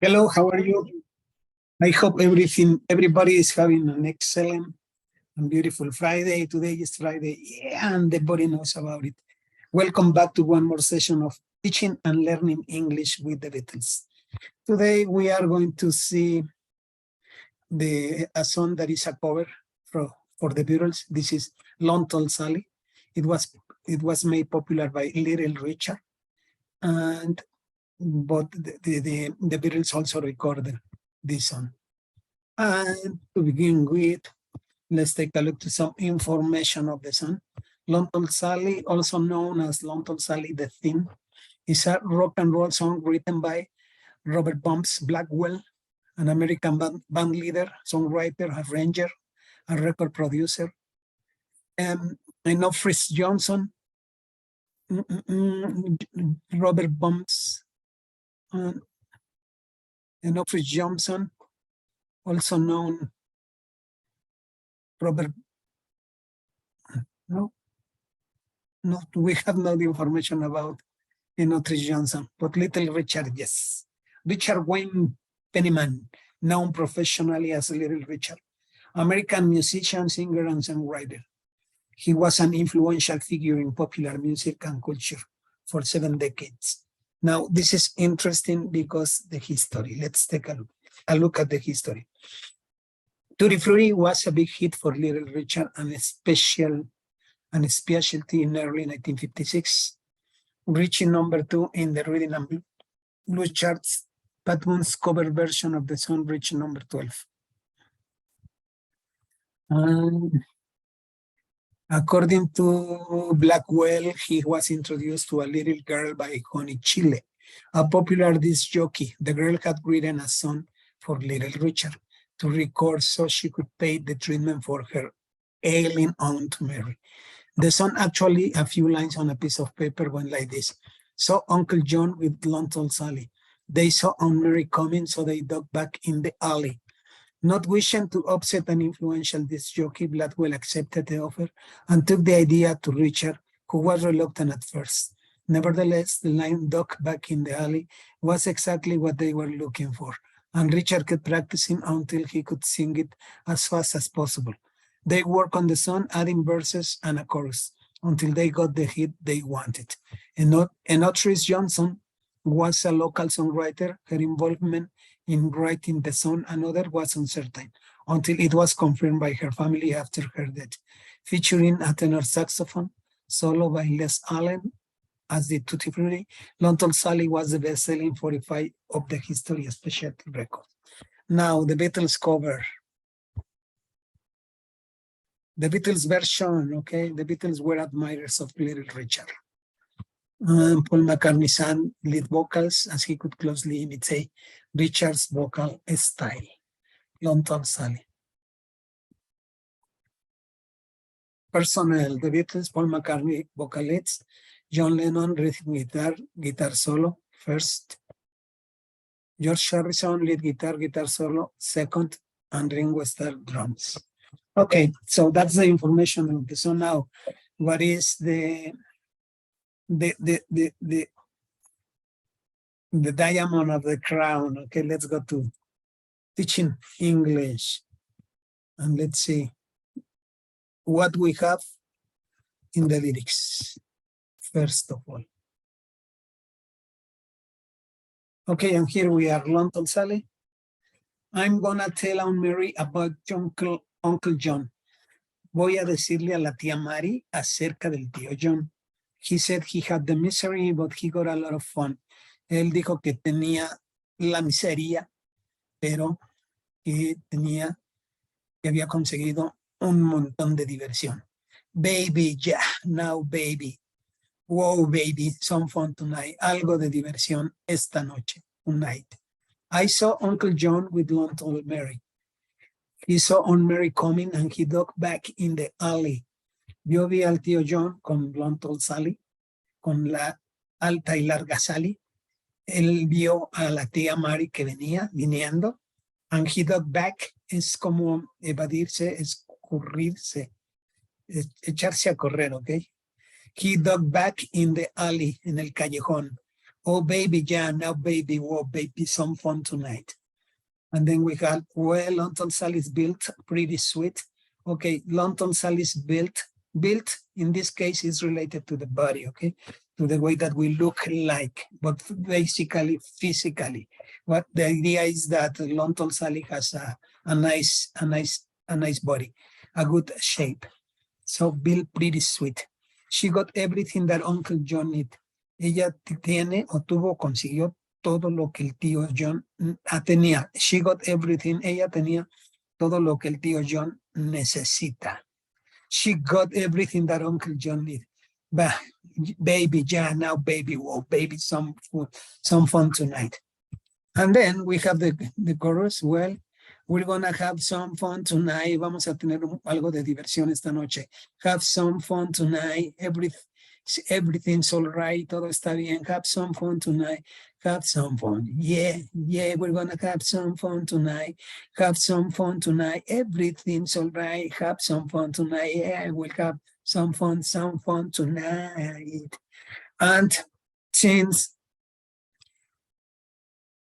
Hello, how are you? I hope everybody is having an excellent and beautiful Friday. Today is Friday, yeah, and everybody knows about it. Welcome back to one more session of teaching and learning English with the Beatles. Today we are going to see a song that is a cover for the Beatles. This is Long Tall Sally. It was made popular by Little Richard, and but the Beatles also recorded this song. And to begin with, let's take a look to some information of the song. Long Tall Sally, also known as Long Tall Sally, the theme, is a rock and roll song written by Robert Bumps Blackwell, an American band leader, songwriter, arranger, and record producer. Enotris Johnson, Robert Bumps, Enotris Johnson, also known Robert. No, we have no information about Enotris Johnson, but Little Richard, yes. Richard Wayne Penniman, known professionally as Little Richard, American musician, singer, and songwriter. He was an influential figure in popular music and culture for 7 decades. Now, this is interesting because the history. Let's take a look at the history. Tutti Frutti was a big hit for Little Richard and a specialty in early 1956, reaching number 2 in the Rhythm and Blues charts. Pat Boone's cover version of the song reached number 12. According to Blackwell, he was introduced to a little girl by Honey Chile, a popular disc jockey. The girl had written a song for Little Richard to record so she could pay the treatment for her ailing Aunt Mary. The song, actually, a few lines on a piece of paper went like this. Saw Uncle John with Long Tall Sally. They saw Aunt Mary coming, so they dug back in the alley. Not wishing to upset an influential disc jockey, Blackwell accepted the offer and took the idea to Richard, who was reluctant at first. Nevertheless, the line "dug back in the alley" was exactly what they were looking for, and Richard kept practicing until he could sing it as fast as possible. They worked on the song, adding verses and a chorus, until they got the hit they wanted. Enotris Johnson was a local songwriter. Her involvement in writing the song and other was uncertain, until it was confirmed by her family after her death. Featuring a tenor saxophone solo by Les Allen as the Tutti Frutti, Long Tall Sally was the best-selling 45 of the history specialty record. Now, the Beatles cover. The Beatles version, okay? The Beatles were admirers of Little Richard. Paul McCartney sang lead vocals as he could closely imitate Richard's vocal style. Long Tall Sally. Personnel, the Beatles, Paul McCartney, vocal leads, John Lennon, rhythm guitar solo, first. George Harrison, lead guitar solo, second, and Ringo Starr, drums. Okay, so that's the information of the song. Now, what is the diamond of the crown? Okay, let's go to teaching English, and let's see what we have in the lyrics, first of all. Okay, and here we are, Long Tall Sally. I'm gonna tell Aunt Mary about Uncle John. Voy a decirle a la tía Mary acerca del tío John. He said he had the misery, but he got a lot of fun. Él dijo que tenía la miseria, pero que había conseguido un montón de diversión. Baby, yeah, now baby. Wow, baby, some fun tonight. Algo de diversión esta noche, tonight. I saw Uncle John with Long Tall Mary. He saw Aunt Mary coming and he dug back in the alley. Yo vi al tío John con Long Tall Sally, con la alta y larga Sally. Él vio a la tía Mary que venía, viniendo, and he dug back, es como evadirse, escurrirse, echarse a correr, ¿ok? He dug back in the alley, en el callejón. Oh, baby, yeah, now baby, whoa, baby, some fun tonight. And then we got, well, London Sally's built, pretty sweet. Okay, London Sally's built in this case is related to the body, okay? To the way that we look like, but basically physically. What the idea is that London Sally has a nice body, a good shape. So built pretty sweet. She got everything that Uncle John need. Ella tiene o tuvo, consiguió todo lo que el tío John tenía. She got everything. Ella tenía todo lo que el tío John necesita. She got everything that Uncle John need. But baby, yeah, now baby, whoa, baby, some fun tonight. And then we have the chorus. Well, we're gonna have some fun tonight. Vamos a tener algo de diversión esta noche. Have some fun tonight. Everything's all right. Todo está bien. Have some fun tonight. Have some fun. Yeah, we're gonna have some fun tonight. Have some fun tonight. Everything's all right. Have some fun tonight. Yeah, we'll have some fun tonight. And since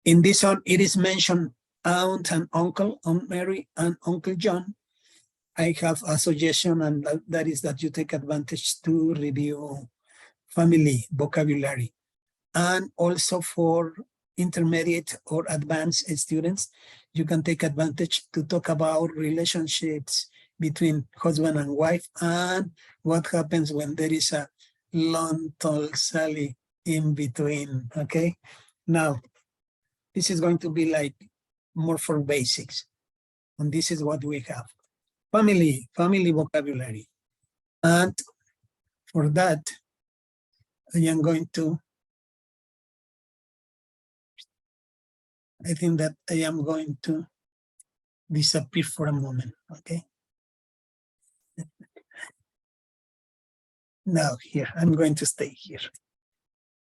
in this one, it is mentioned aunt and uncle, Aunt Mary and Uncle John. I have a suggestion, and that is that you take advantage to review family vocabulary. And also for intermediate or advanced students, you can take advantage to talk about relationships between husband and wife and what happens when there is a long tall Sally in between, okay? Now, this is going to be like more for basics. And this is what we have. Family vocabulary. And for that, I am going to, I think that I am going to disappear for a moment, okay? Now here, I'm going to stay here.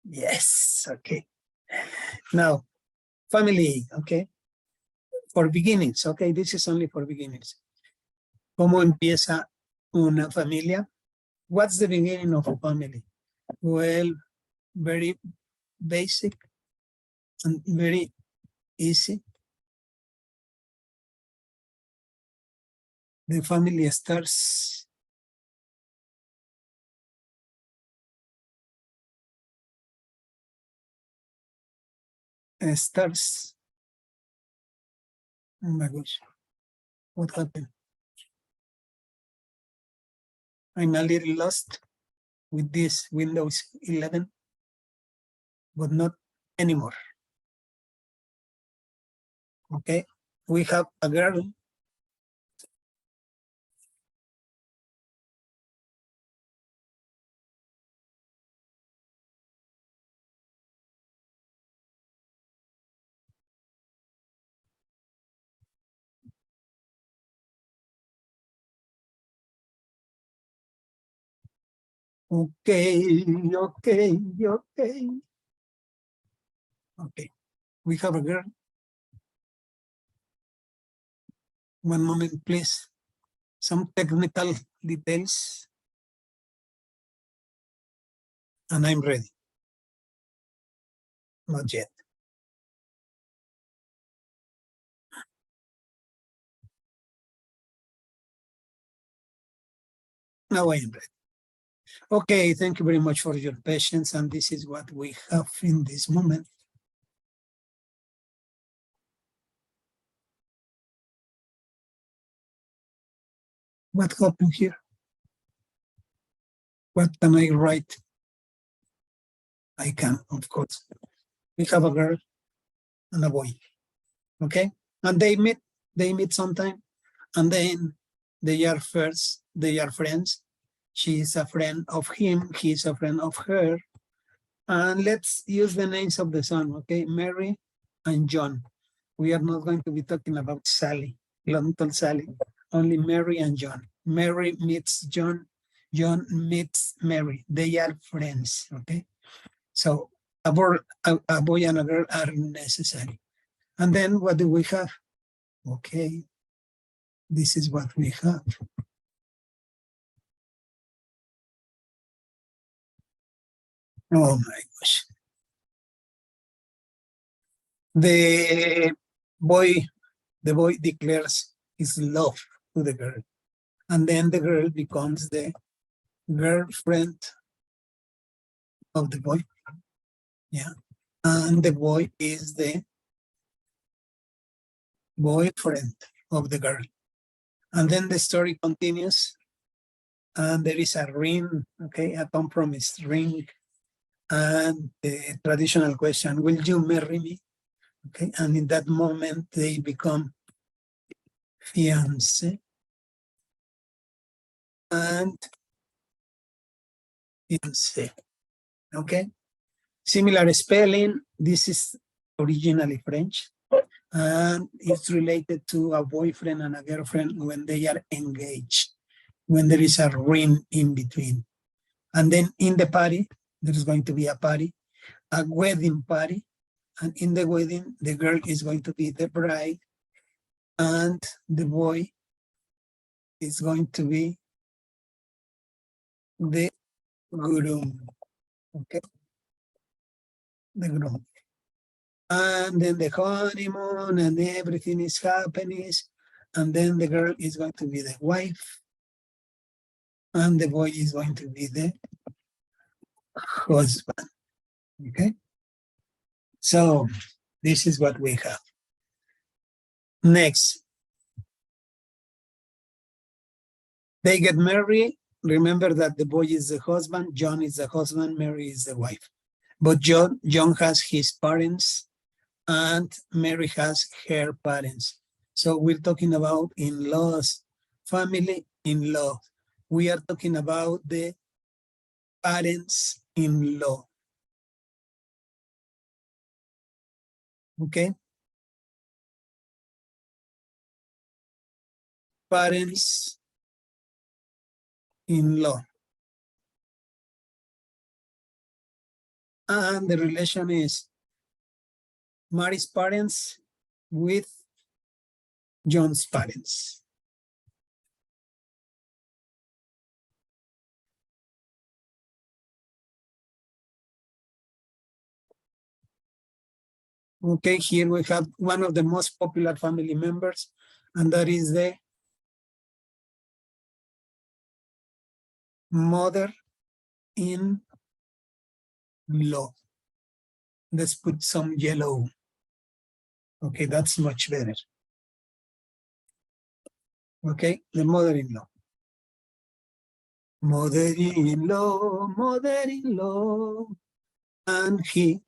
Yes, okay. Now, family, okay? For beginnings, okay? This is only for beginnings. ¿Cómo empieza una familia? What's the beginning of a family? Well, very basic and very easy. The family starts oh my gosh, what happened? I'm a little lost with this Windows 11, but not anymore. Okay, we have a girl. Okay. Okay, we have a girl. One moment, please. Some technical details. And I'm ready. Not yet. Now I am ready. Okay, thank you very much for your patience. And this is what we have in this moment. What happened here? What can I write? I can, of course. We have a girl and a boy. Okay, and they meet sometime, and then they are friends. She is a friend of him, he is a friend of her. And let's use the names of the son, okay? Mary and John. We are not going to be talking about Sally, little Sally, only Mary and John. Mary meets John, John meets Mary. They are friends, okay? So a boy and a girl are necessary. And then what do we have? Okay, this is what we have. Oh my gosh. The boy, the boy declares his love to the girl, and then the girl becomes the girlfriend of the boy. Yeah, and the boy is the boyfriend of the girl. And then the story continues, and there is a ring, okay, a compromise ring, and the traditional question, will you marry me? Okay, and in that moment, they become fiancé and fiancé, okay? Similar spelling, this is originally French, and it's related to a boyfriend and a girlfriend when they are engaged, when there is a ring in between. And then in the party, there's going to be a party, a wedding party, and in the wedding, the girl is going to be the bride, and the boy is going to be the groom, okay? The groom. And then the honeymoon and everything is happening, and then the girl is going to be the wife, and the boy is going to be the husband, okay? So this is what we have. Next, they get married. Remember that the boy is the husband, John is the husband, Mary is the wife. But John has his parents and Mary has her parents. So we're talking about in-laws, family in-law. We are talking about the parents-in-law. Okay? Parents-in-law. And the relation is Mary's parents with John's parents. Okay, here we have one of the most popular family members, and that is the mother-in-law. Let's put some yellow. Okay, that's much better. Okay, the mother-in-law. Mother-in-law, mother-in-law. And he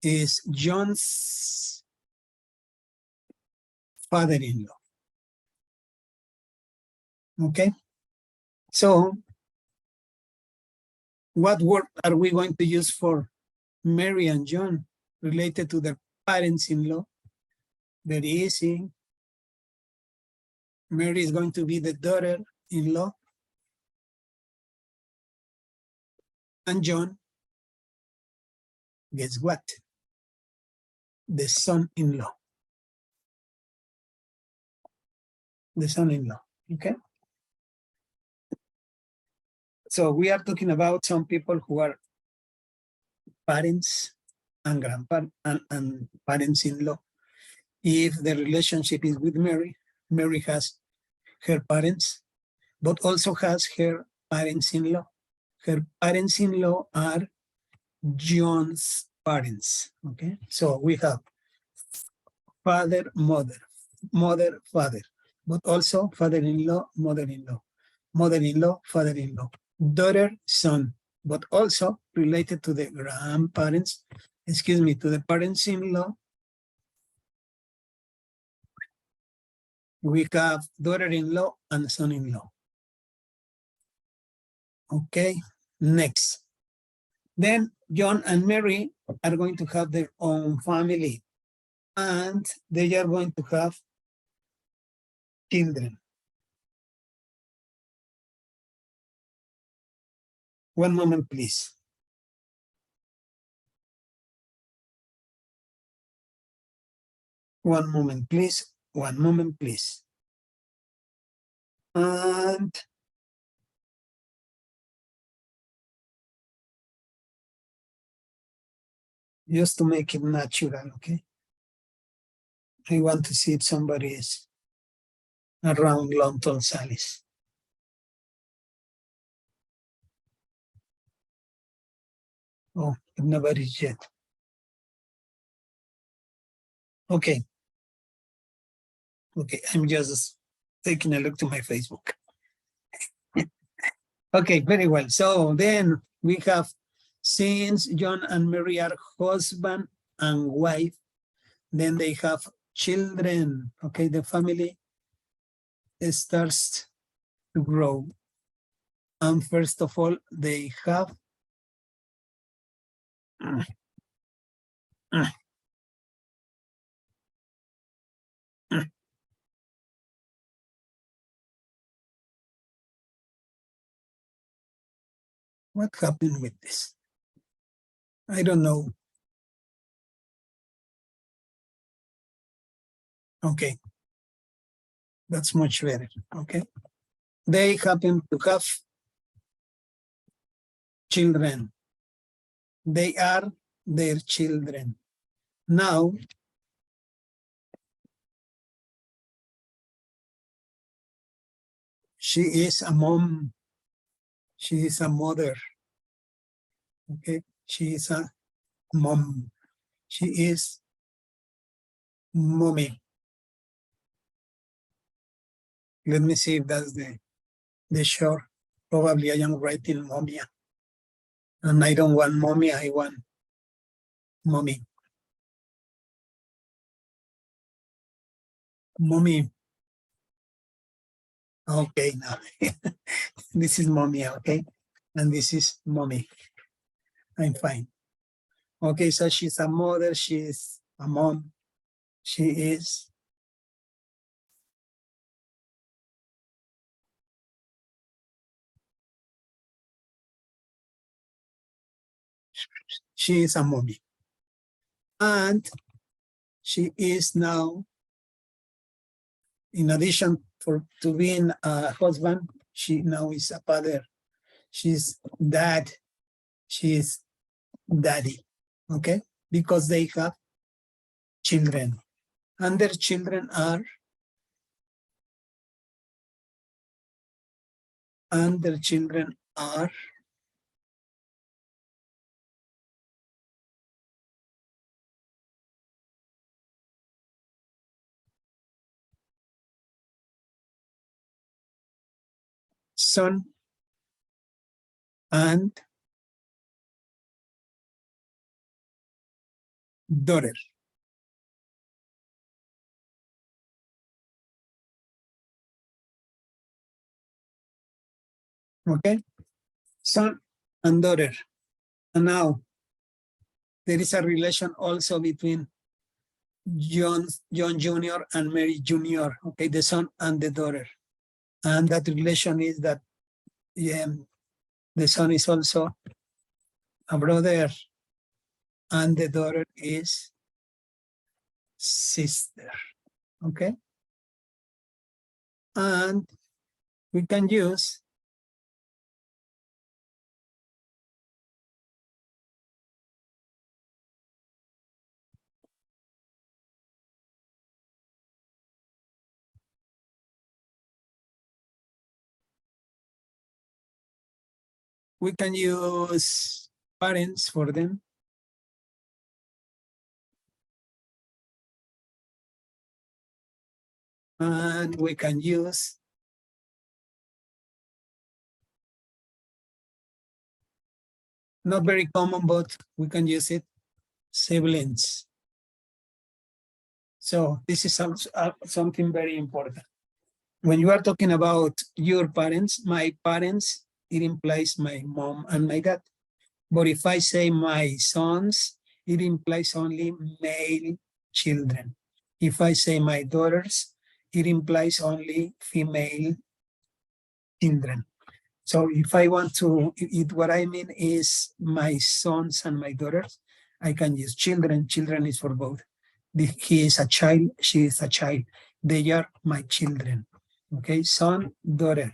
is John's father-in-law. Okay, so what word are we going to use for Mary and John related to their parents-in-law? Very easy. Mary is going to be the daughter-in-law. And John, guess what? The son-in-law. The son-in-law, okay? So we are talking about some people who are parents and grandparents and parents-in-law. If the relationship is with Mary, Mary has her parents, but also has her parents-in-law. Her parents-in-law are John's parents, okay? So we have father, mother, mother, father, but also father-in-law, mother-in-law, mother-in-law, father-in-law, daughter, son, but also related to the grandparents, excuse me, to the parents-in-law. We have daughter-in-law and son-in-law. Okay, next. Then John and Mary are going to have their own family, and they are going to have children. One moment, please. One moment, please. One moment, please. And just to make it natural, okay? I want to see if somebody is around Long Tall Sally's. Oh, nobody's yet. Okay. Okay, I'm just taking a look to my Facebook. Okay, very well. So then we have, since John and Mary are husband and wife, then they have children. Okay, the family starts to grow. And first of all, they have what happened with this? I don't know. Okay, that's much better. Okay, they happen to have children. They are their children. Now, she is a mom. She is a mother. Okay, she is a mom. She is mommy. Let me see if that's the short. Probably I am writing mommy. And I don't want mommy, I want mommy. Mommy. Okay, now this is mommy, okay? And this is mommy. I'm fine. Okay, so she's a mother, she's a mom, she is a mommy. And she is now, in addition to being a husband, she now is a father. She's dad. She is daddy. Okay? Because they have children. And their children are son and daughter. Okay? Son and daughter. And now there is a relation also between John Jr. and Mary Jr., okay, the son and the daughter. And that relation is that the son is also a brother and the daughter is sister, okay? And we can use parents for them. And we can use not very common, but we can use it, siblings. So this is something very important. When you are talking about your parents, my parents, it implies my mom and my dad. But if I say my sons, it implies only male children. If I say my daughters, it implies only female children. So if I want to, what I mean is my sons and my daughters, I can use children. Children is for both. He is a child, she is a child. They are my children. Okay, son, daughter,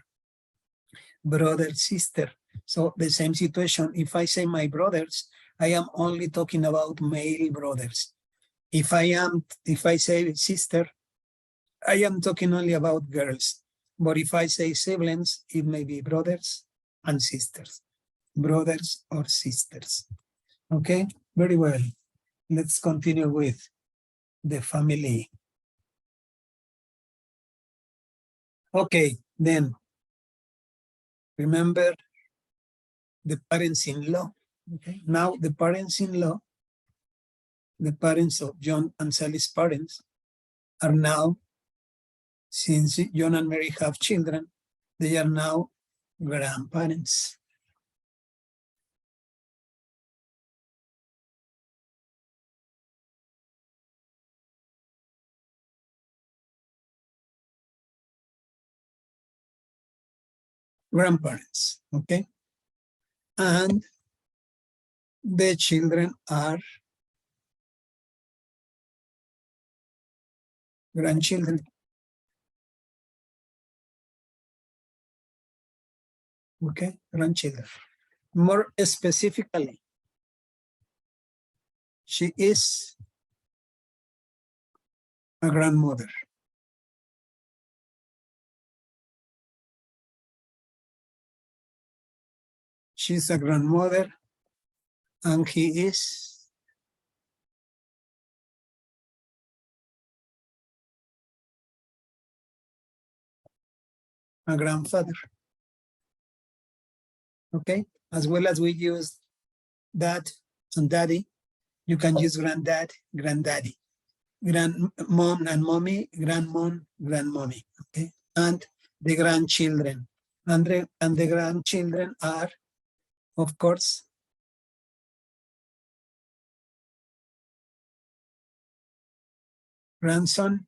brother, sister. So the same situation, if I say my brothers, I am only talking about male brothers. If I say sister, I am talking only about girls. But if I say siblings, it may be brothers and sisters, brothers or sisters. Okay, very well. Let's continue with the family. Okay, then remember the parents-in-law. Okay, now the parents-in-law, the parents of John and Sally's parents, are now, since John and Mary have children, they are now grandparents. Grandparents, okay? And the children are grandchildren. Okay, grandchildren. More specifically, she is a grandmother. She's a grandmother, and he is a grandfather. Okay, as well as we use dad and daddy, you can use granddad, granddaddy, grandmom and mommy, grandmom, grandmommy. Okay, and the grandchildren, and the grandchildren are, of course, grandson,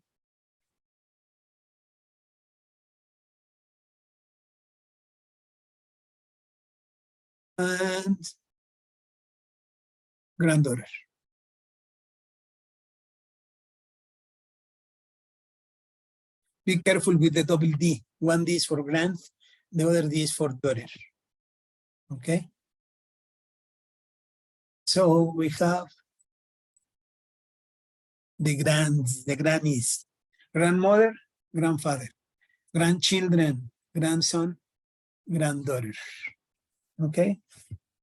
and granddaughter. Be careful with the double D. One D is for grand, the other D is for daughter. Okay? So we have the grannies, grandmother, grandfather, grandchildren, grandson, granddaughter. Okay?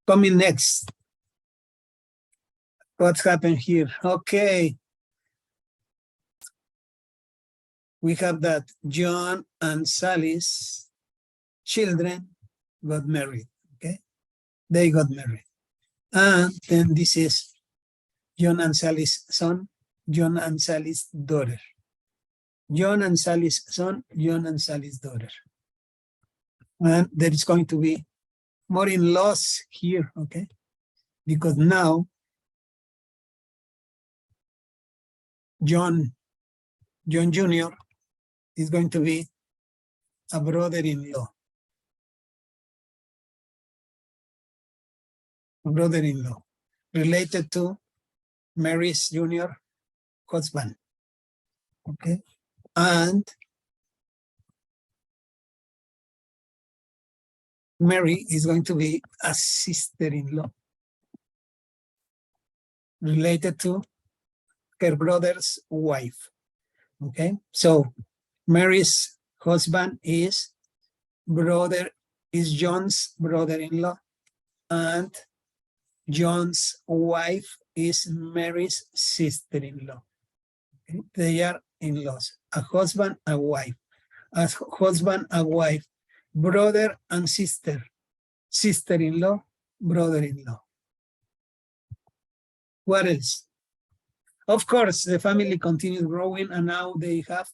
Coming next. What's happened here? Okay. We have that John and Sally's children got married. Okay? They got married. And then this is John and Sally's son, John and Sally's daughter. John and Sally's son, John and Sally's daughter. And there is going to be more in-laws here, okay? Because now John Jr. is going to be a brother-in-law. A brother-in-law related to Mary's junior husband. Okay. And Mary is going to be a sister-in-law related to her brother's wife. Okay. So Mary's husband is John's brother-in-law, and John's wife is Mary's sister-in-law. Okay? They are in-laws, a husband, a wife, brother and sister, sister-in-law, brother-in-law. What else? Of course, the family continues growing, and now they have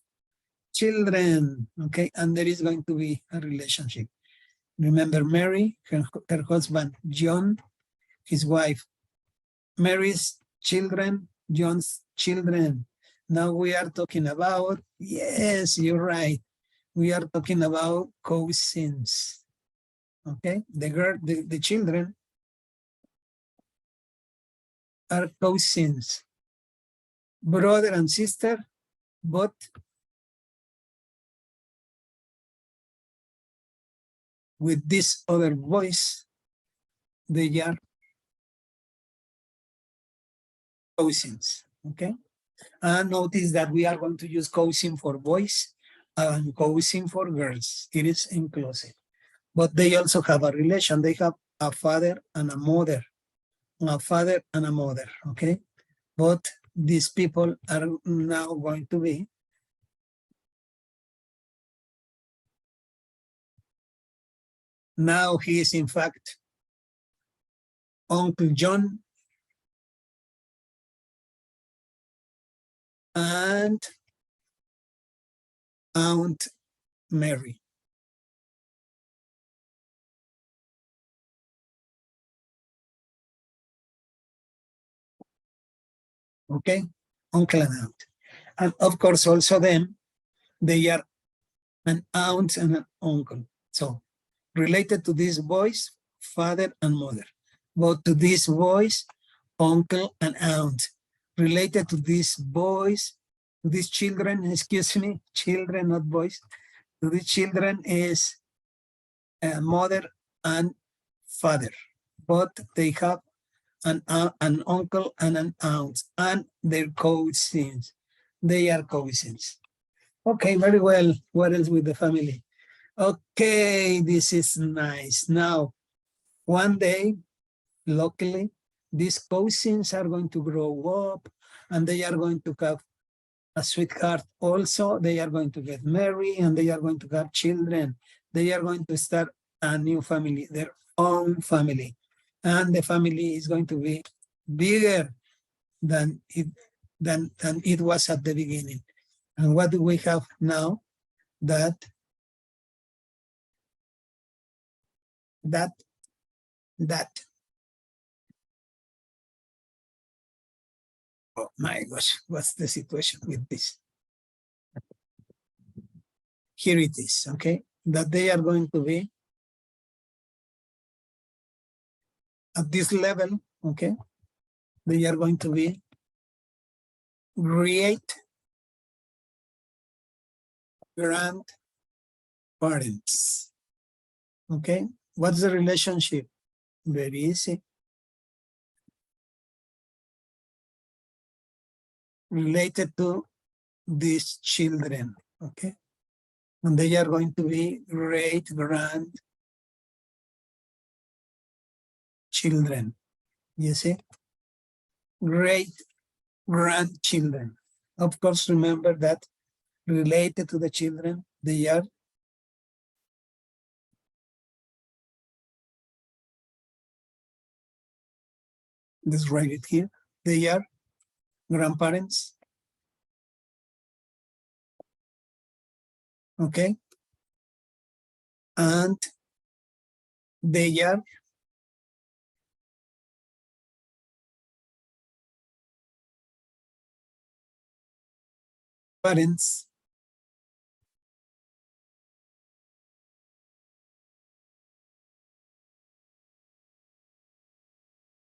children, okay? And there is going to be a relationship. Remember Mary, her husband, John, his wife, Mary's children, John's children. Now we are talking about, yes, you're right. We are talking about cousins, okay? The children are cousins, brother and sister, but with this other voice, they are cousins, okay? And notice that we are going to use cousin for boys and cousin for girls. It is inclusive. But they also have a relation. They have a father and a mother, okay? But these people are now going to be now he is in fact Uncle John and Aunt Mary. Okay, uncle and aunt. And of course, also them, they are an aunt and an uncle. So related to these boys, father and mother. But to these boys, uncle and aunt. Related to these boys, to these children, excuse me, children, not boys. To these children is mother and father. But they have an uncle and an aunt, and their cousins. They are cousins. Okay, very well. What else with the family? Okay, this is nice. Now, one day, luckily, these cousins are going to grow up and they are going to have a sweetheart also. They are going to get married and they are going to have children. They are going to start a new family, their own family. And the family is going to be bigger than it was at the beginning. And what do we have now? That oh my gosh, what's the situation with this? Here it is, okay? That they are going to be at this level, okay? They are going to be great grandparents, okay? What's the relationship? Very easy. Related to these children, okay? And they are going to be great grandchildren, you see? Great grandchildren. Of course, remember that related to the children, they are let's write it here. They are grandparents, okay? And they are parents.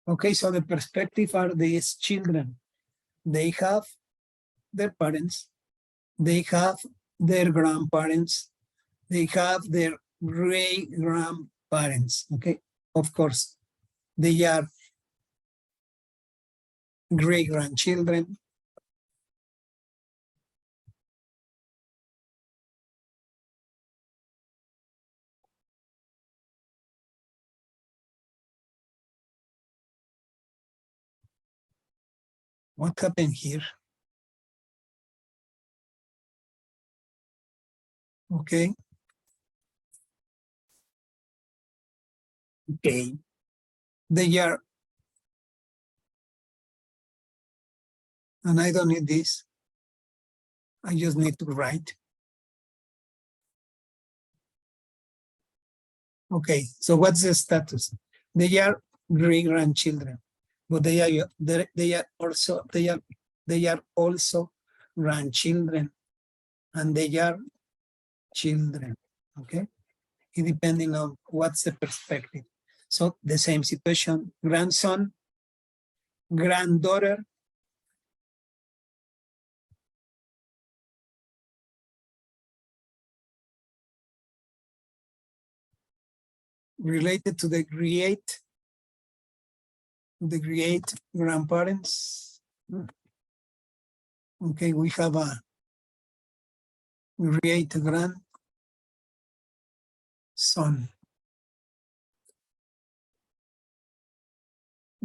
Okay, so the perspective are these children. They have their parents, they have their grandparents, they have their great grandparents, okay? Of course, they are great grandchildren. What happened here? Okay. Okay. They are, and I don't need this. I just need to write. Okay, so what's the status? They are great grandchildren, but they are also grandchildren, and they are children. Okay, it depending on what's the perspective. So the same situation: grandson, granddaughter, related to the great grandparents, Okay, we have a great grandson.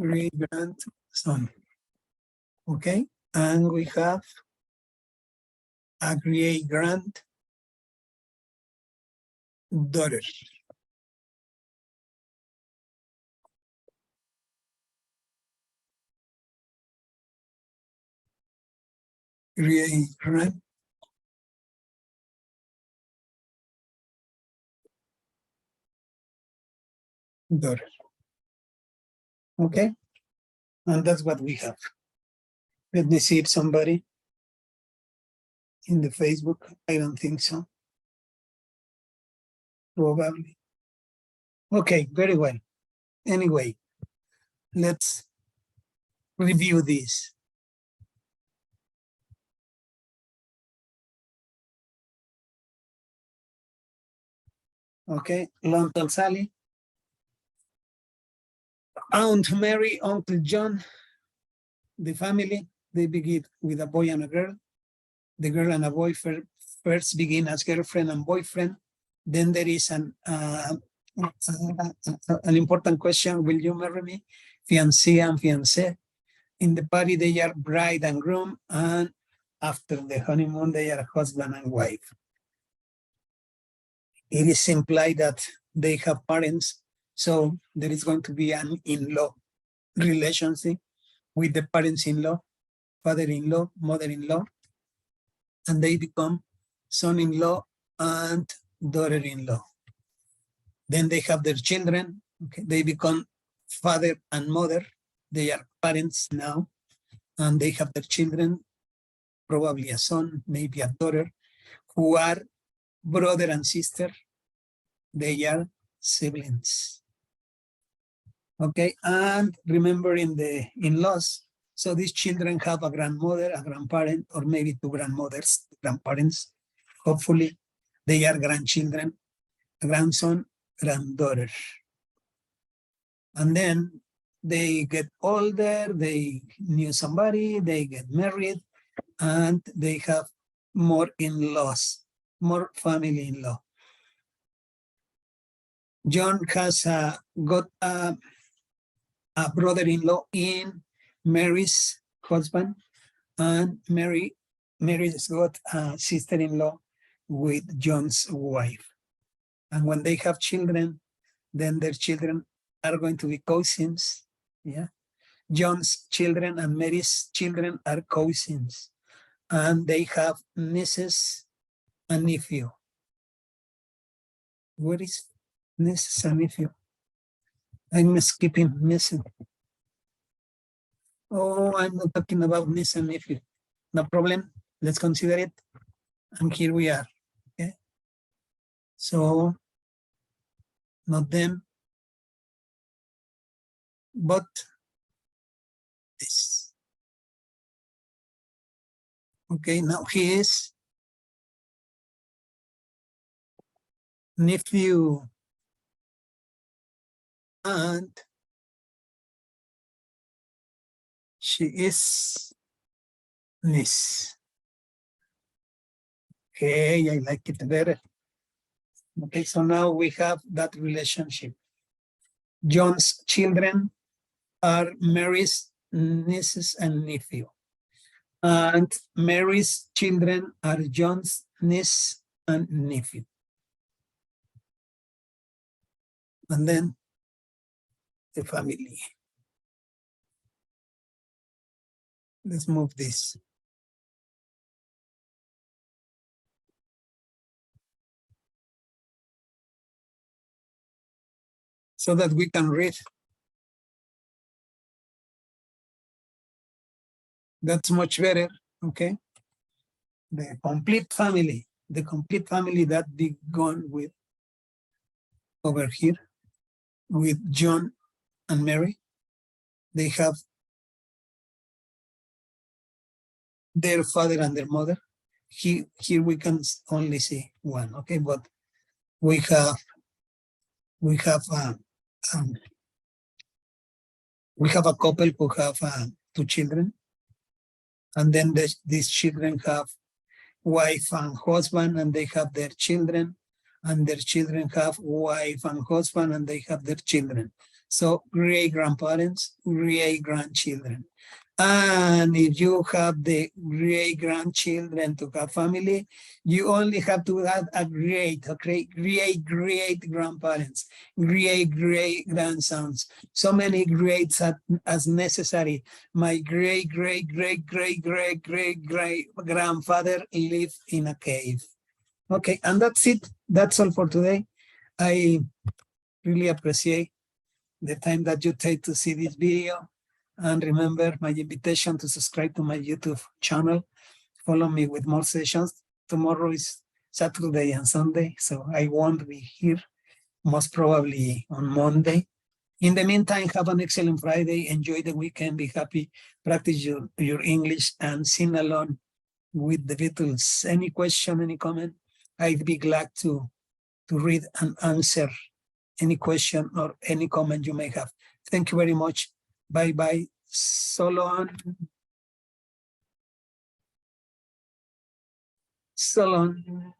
Great grandson. Okay, and we have a great granddaughter. Great granddaughter. Okay, and that's what we have. Let me see if somebody in the Facebook. I don't think so. Probably. Okay, very well. Anyway, let's review this. Okay, Uncle Sally, Aunt Mary, Uncle John, the family, they begin with a boy and a girl. The girl and a boy first begin as girlfriend and boyfriend. Then there is an important question, will you marry me? Fiancé and fiancé. In the party, they are bride and groom, and after the honeymoon, they are husband and wife. It is implied that they have parents, so there is going to be an in-law relationship with the parents-in-law, father-in-law, mother-in-law, and they become son-in-law and daughter-in-law. Then they have their children, okay? They become father and mother. They are parents now, and they have their children, probably a son, maybe a daughter, who are brother and sister. They are siblings. Okay, and remember in the in-laws, so these children have a grandmother, a grandparent, or maybe two grandmothers, grandparents. Hopefully, they are grandchildren, a grandson, granddaughter. And then they get older, they knew somebody, they get married, and they have more in-laws, more family-in-law. John has got a brother-in-law in Mary's husband, and Mary's got a sister-in-law with John's wife. And when they have children, then their children are going to be cousins. Yeah. John's children and Mary's children are cousins, and they have nieces and nephew. What is nieces and nephew? I'm skipping missing. Oh, I'm not talking about niece and nephew. No problem. Let's consider it. And here we are. Okay. So, not them, but this. Okay, now he is nephew and she is niece. Okay, I like it better. Okay, so now we have that relationship. John's children are Mary's nieces and nephew. And Mary's children are John's niece and nephew. And then the family. Let's move this. So that we can read. That's much better, okay? The complete family that began with over here with John and Mary. They have their father and their mother. Here we can only see one, okay? But we have a couple who have 2 children. And then these children have wife and husband, and they have their children, and their children have wife and husband, and they have their children. So great grandparents, great grandchildren. And if you have the great grandchildren to have family, you only have to add a great grandparents, great grandsons, so many greats as necessary. My great grandfather lived in a cave. Okay, and that's it. That's all for today. I really appreciate the time that you take to see this video. And remember my invitation to subscribe to my YouTube channel. Follow me with more sessions. Tomorrow is Saturday and Sunday, so I won't be here, most probably on Monday. In the meantime, have an excellent Friday. Enjoy the weekend. Be happy. Practice your English and sing along with the Beatles. Any question, any comment? I'd be glad to read and answer any question or any comment you may have. Thank you very much. Bye-bye. So long. So long.